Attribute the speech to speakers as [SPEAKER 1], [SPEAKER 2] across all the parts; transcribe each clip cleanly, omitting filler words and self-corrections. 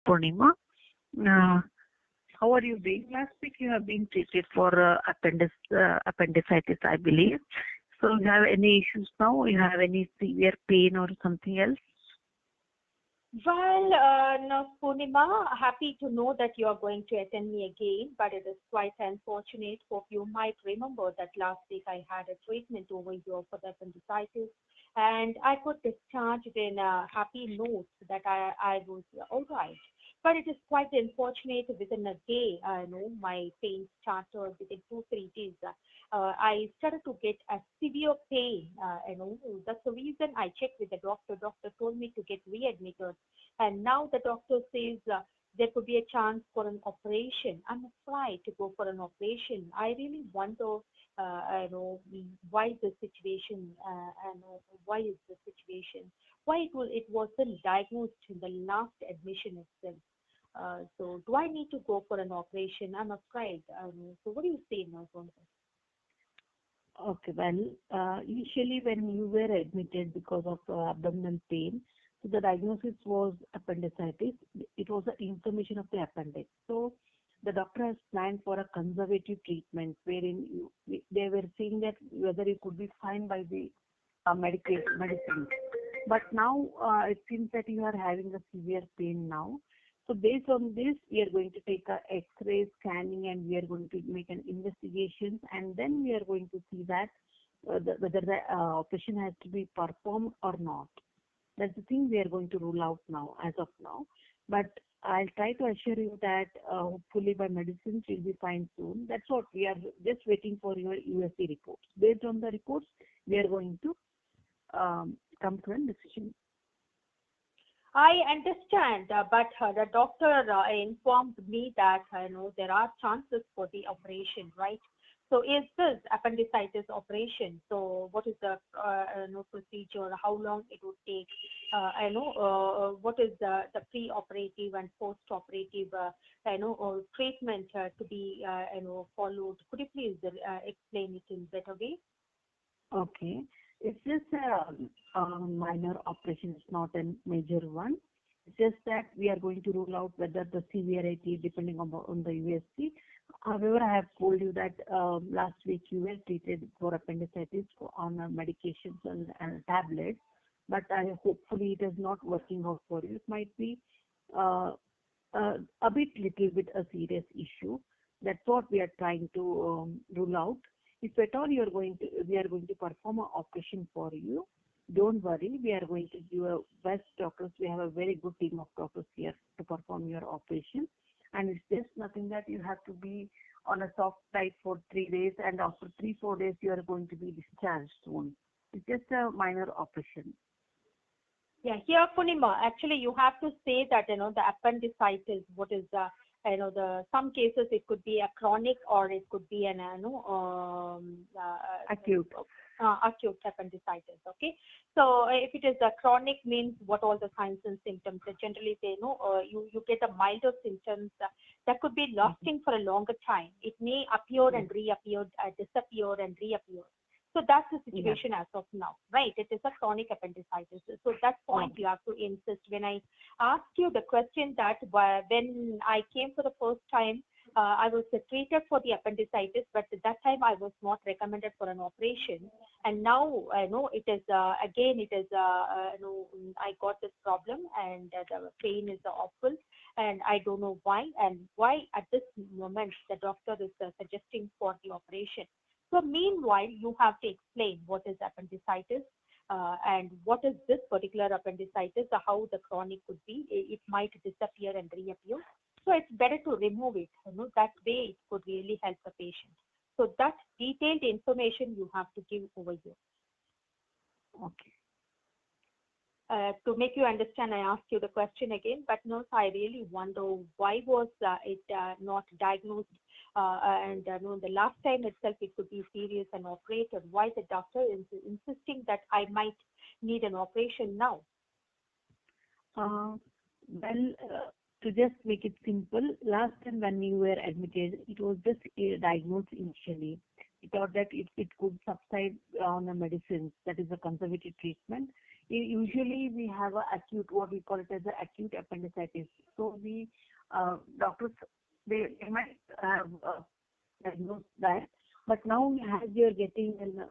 [SPEAKER 1] Purnima. Uh, how are you doing? Last week you have been treated for appendicitis, I believe. So you have any issues now? You have any severe pain or something else?
[SPEAKER 2] Well, no, Purnima, happy to know that you are going to attend me again, but it is quite unfortunate. Hope you might remember that last week I had a treatment over here for the appendicitis, and I got discharged in a happy note that I was all right. But it is quite unfortunate within a day, my pain started within 2, 3 days. I started to get a severe pain. That's the reason I checked with the doctor. Doctor told me to get readmitted, and now the doctor says there could be a chance for an operation. I'm afraid to go for an operation. I really wonder, why the situation, why is the situation, why it wasn't diagnosed in the last admission itself. So do I need to go for an operation? I'm afraid. So what do you say now on this?
[SPEAKER 1] Okay, well, initially when you were admitted because of abdominal pain, so the diagnosis was appendicitis. It was the inflammation of the appendix. So the doctor has planned for a conservative treatment wherein they were saying that whether it could be fine by the medicine. But now it seems that you are having a severe pain now. So based on this, we are going to take a X-ray scanning and we are going to make an investigation, and then we are going to see that whether the operation has to be performed or not. That's the thing we are going to rule out now, as of now. But I'll try to assure you that hopefully by medicines you'll be fine soon. That's what we are just waiting for your USC reports. Based on the reports, we are going to come to a decision.
[SPEAKER 2] I understand, but the doctor informed me that there are chances for the operation, right? So is this appendicitis operation? So what is the procedure? How long it would take? What is the pre-operative and post-operative treatment to be followed? Could you please explain it in better way?
[SPEAKER 1] Okay. It's just a minor operation. It's not a major one. It's just that we are going to rule out whether the severity depending on the USC. However, I have told you that last week you were treated for appendicitis on medications and tablets, but hopefully it is not working out for you. It might be uh, a little bit a serious issue. That's what we are trying to rule out. If at all we are going to perform an operation for you. Don't worry, we are going to do a best doctors. We have a very good team of doctors here to perform your operation. And it's just nothing that you have to be on a soft diet for 3 days, and after 3, 4 days you are going to be discharged soon. It's just a minor operation.
[SPEAKER 2] Yeah, here, Punima, actually, you have to say that, the appendicitis, what is the, some cases it could be a chronic or it could be an,
[SPEAKER 1] Acute.
[SPEAKER 2] acute appendicitis. Okay. So if it is a chronic means what all the signs and symptoms, they generally say, you get a milder symptoms that could be lasting for a longer time. It may appear and reappear, disappear and reappear. So that's the situation as of now, right? It is a chronic appendicitis. So that point you have to insist. When I asked you the question that when I came for the first time, I was treated for the appendicitis, but at that time I was not recommended for an operation. And now I know it is again. It is I got this problem, and the pain is awful, and I don't know why. And why at this moment the doctor is suggesting for the operation. So meanwhile, you have to explain what is appendicitis and what is this particular appendicitis, how the chronic could be. It might disappear and reappear. So it's better to remove it. That way it could really help the patient. So that detailed information you have to give over here.
[SPEAKER 1] Okay.
[SPEAKER 2] To make you understand, I asked you the question again, but no, I really wonder why was it not diagnosed, and the last time itself it could be serious and operated. Why the doctor is insisting that I might need an operation now?
[SPEAKER 1] Well, to just make it simple, last time when you were admitted, it was just diagnosed initially. We thought that it could subside on the medicines, that is a conservative treatment. Usually we have a acute, what we call it as a acute appendicitis. So we doctors, they might have diagnosed that, but now as you're getting an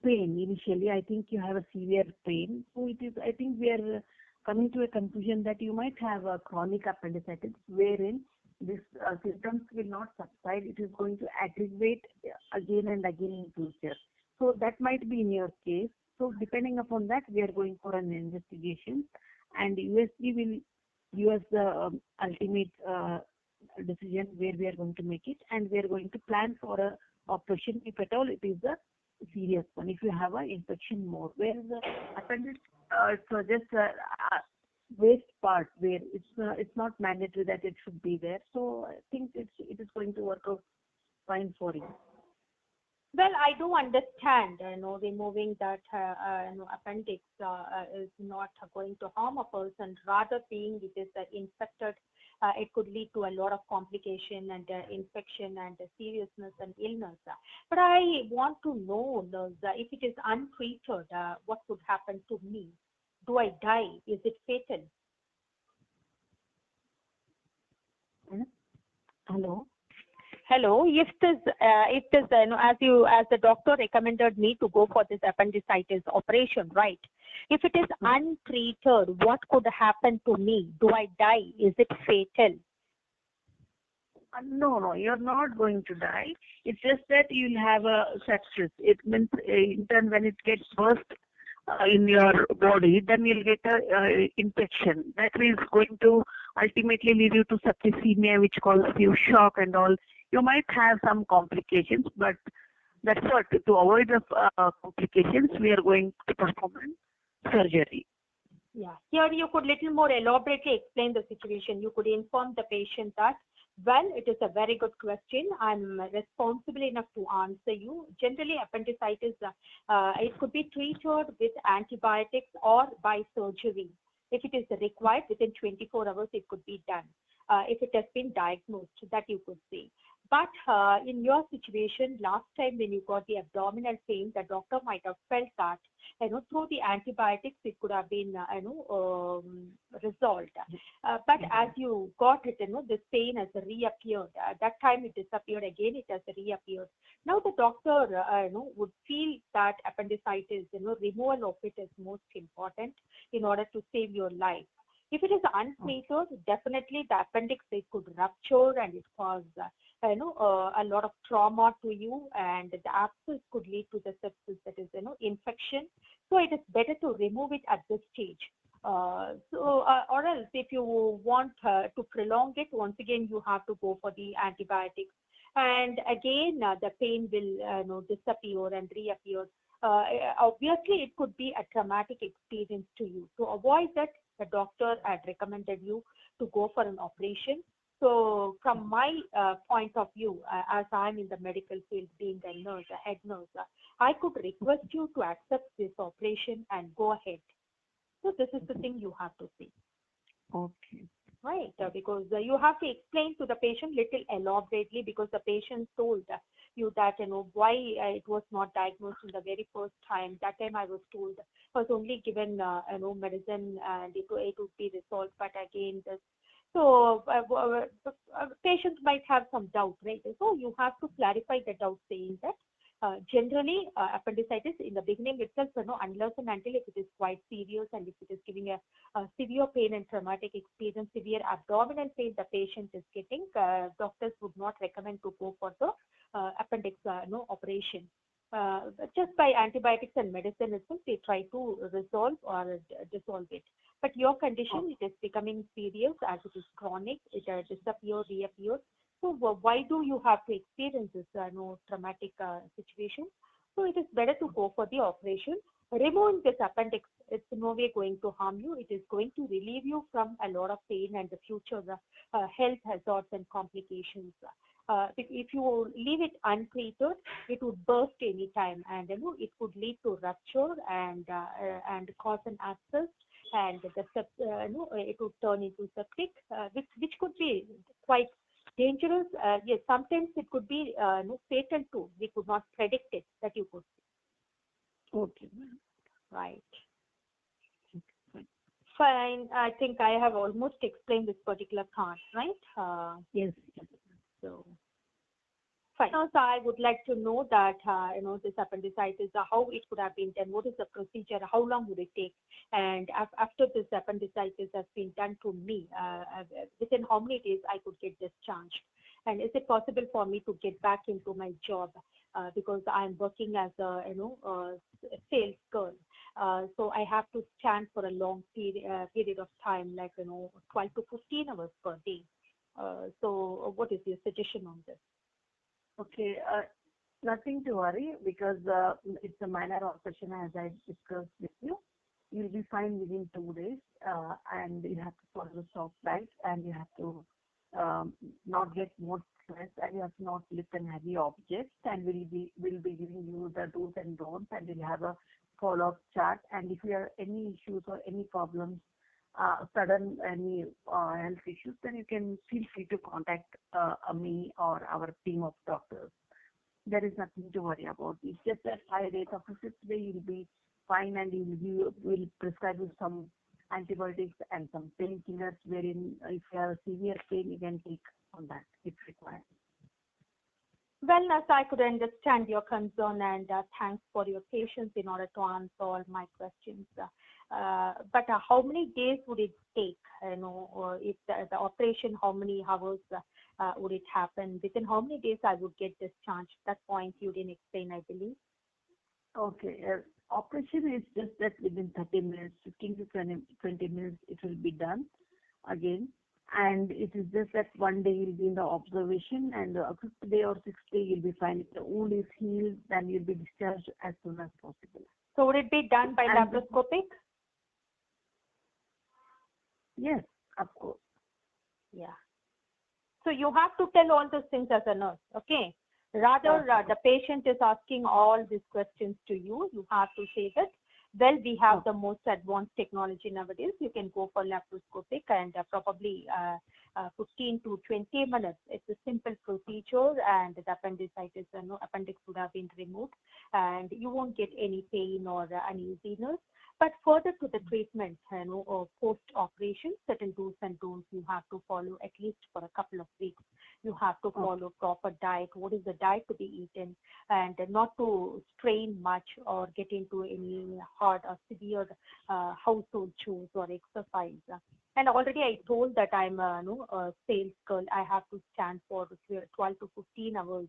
[SPEAKER 1] pain initially, I think you have a severe pain. So it is, I think we are coming to a conclusion that you might have a chronic appendicitis wherein this symptoms will not subside. It is going to aggravate again and again in future. So that might be in your case. So depending upon that, we are going for an investigation, and USG will give us the ultimate decision where we are going to make it, and we are going to plan for a operation if at all it is a serious one. If you have a infection more, where the appendix, it's just waste part where it's not mandatory that it should be there. So I think it is going to work out fine for you.
[SPEAKER 2] Well, I do understand, removing that appendix is not going to harm a person. Rather, being it is infected, it could lead to a lot of complication and infection and seriousness and illness. But I want to know, if it is untreated, what could happen to me? Do I die? Is it fatal?
[SPEAKER 1] Hello.
[SPEAKER 2] Hello. If this, as the doctor recommended me to go for this appendicitis operation, right? If it is untreated, what could happen to me? Do I die? Is it fatal?
[SPEAKER 1] No, you're not going to die. It's just that you'll have a sepsis. It means in turn when it gets burst in your body, then you'll get a infection. That is going to ultimately lead you to septicemia, which causes you shock and all. You might have some complications, but that's what, to avoid the complications, we are going to perform surgery.
[SPEAKER 2] Yeah. Here you could little more elaborately explain the situation. You could inform the patient that, well, it is a very good question. I'm responsible enough to answer you. Generally, appendicitis, it could be treated with antibiotics or by surgery. If it is required, within 24 hours, it could be done. If it has been diagnosed, that you could say. But in your situation, last time when you got the abdominal pain, the doctor might have felt that, through the antibiotics, it could have been, resolved. But as you got it, this pain has reappeared. That time it disappeared again, it has reappeared. Now the doctor, would feel that appendicitis, removal of it is most important in order to save your life. If it is untreated, definitely the appendix, it could rupture and it cause a lot of trauma to you, and the abscess could lead to the sepsis, that is infection. So it is better to remove it at this stage. Or else if you want to prolong it, once again you have to go for the antibiotics, and again the pain will disappear and reappear. Obviously it could be a traumatic experience to you. To avoid that, the doctor had recommended you to go for an operation. So from my point of view, as I'm in the medical field, being a nurse, a head nurse, I could request you to accept this operation and go ahead. So this is the thing you have to see.
[SPEAKER 1] Okay.
[SPEAKER 2] Right, because you have to explain to the patient little elaborately, because the patient told you that, why it was not diagnosed in the very first time. That time I was told, I was only given, medicine and it would be resolved, but again this. So patients might have some doubt, right? So you have to clarify the doubt, saying that generally appendicitis in the beginning itself, unless and until if it is quite serious and if it is giving a severe pain and traumatic experience, severe abdominal pain the patient is getting, doctors would not recommend to go for the appendix operation. Just by antibiotics and medicine itself, they try to resolve or dissolve it. But your condition, it is becoming serious as it is chronic. It disappears, reappears. So why do you have to experience this traumatic situation? So it is better to go for the operation. Removing this appendix, it's no way going to harm you. It is going to relieve you from a lot of pain and the future health hazards and complications. If you leave it untreated, it would burst any time, and it could lead to rupture and cause an abscess, and it would turn into septic, which could be quite dangerous. Yes, sometimes it could be fatal too. We could not predict it, that you could see.
[SPEAKER 1] Okay.
[SPEAKER 2] Right. Fine. I think I have almost explained this particular part, right?
[SPEAKER 1] Yes.
[SPEAKER 2] So fine. Now, so I would like to know that, this appendicitis, how it could have been done, what is the procedure, how long would it take, and after this appendicitis has been done to me, within how many days I could get discharged, and is it possible for me to get back into my job, because I'm working as a, sales girl. So I have to stand for a long period of time, like, 12 to 15 hours per day. So what is your suggestion on this?
[SPEAKER 1] Okay. Nothing to worry because it's a minor operation as I discussed with you. You'll be fine within 2 days, and you have to follow the soft diet, and you have to not get more stress, and you have to not lift and heavy objects, and will be giving you the do's and don'ts, and we'll have a follow-up chart. And if you have any issues or any problems, sudden any health issues, then you can feel free to contact me or our team of doctors. There is nothing to worry about. It's just that 5 days of the 6th day you'll be fine, and will prescribe you some antibiotics and some painkillers, wherein if you have severe pain, you can take on that if required.
[SPEAKER 2] Well, Nasa, I could understand your concern, and thanks for your patience in order to answer all my questions. But how many days would it take? If the operation, how many hours would it happen? Within how many days I would get discharged? That point you didn't explain, I believe.
[SPEAKER 1] Okay. Operation is just that within 30 minutes, 15 to 20 minutes, it will be done again. And it is just that one day you'll be in the observation, and the 5th day or 6th day you'll be fine. If the wound is healed, then you'll be discharged as soon as possible.
[SPEAKER 2] So would it be done by
[SPEAKER 1] And
[SPEAKER 2] laparoscopic?
[SPEAKER 1] yes, of course.
[SPEAKER 2] Yeah. So you have to tell all those things as a nurse, okay? Rather, the patient is asking all these questions to you. You have to say that, well, we have the most advanced technology nowadays. You can go for laparoscopic, and probably 15 to 20 minutes. It's a simple procedure, and the appendicitis, appendix would have been removed, and you won't get any pain or uneasiness. But further to the treatment, or post-operation, certain do's and don'ts you have to follow at least for a couple of weeks. You have to follow proper diet. What is the diet to be eaten, and not to strain much or get into any hard or severe household chores or exercise. And already I told that I'm a sales girl. I have to stand for 12 to 15 hours.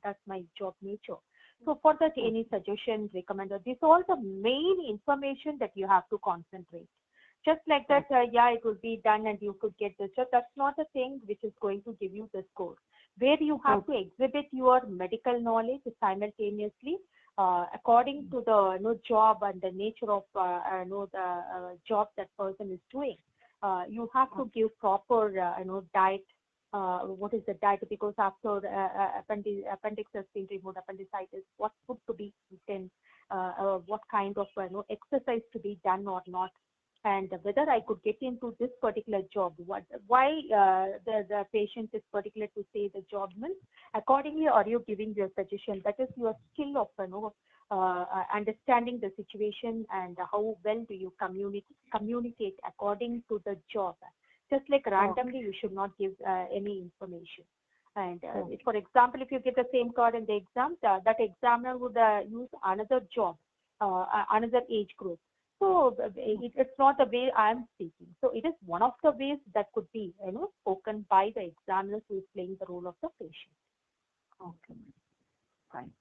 [SPEAKER 2] That's my job nature. So for that, any suggestions, recommended, these are all the main information that you have to concentrate. Just like that, it will be done and you could get the job. That's not a thing which is going to give you the score. Where you have to exhibit your medical knowledge simultaneously, according to the job and the nature of the job that person is doing. You have to give proper diet. What is the diet? Because after appendix has been removed, appendicitis, what food to be eaten, what kind of exercise to be done or not, and whether I could get into this particular job. Why the patient is particular to say the job means. Accordingly, are you giving your suggestion? That is your skill of understanding the situation, and how well do you communicate according to the job. Just like randomly, you should not give any information. And for example, if you get the same card in the exam, that examiner would use another job, another age group. So it's not the way I'm speaking. So it is one of the ways that could be, spoken by the examiner who is playing the role of the patient.
[SPEAKER 1] Okay, fine.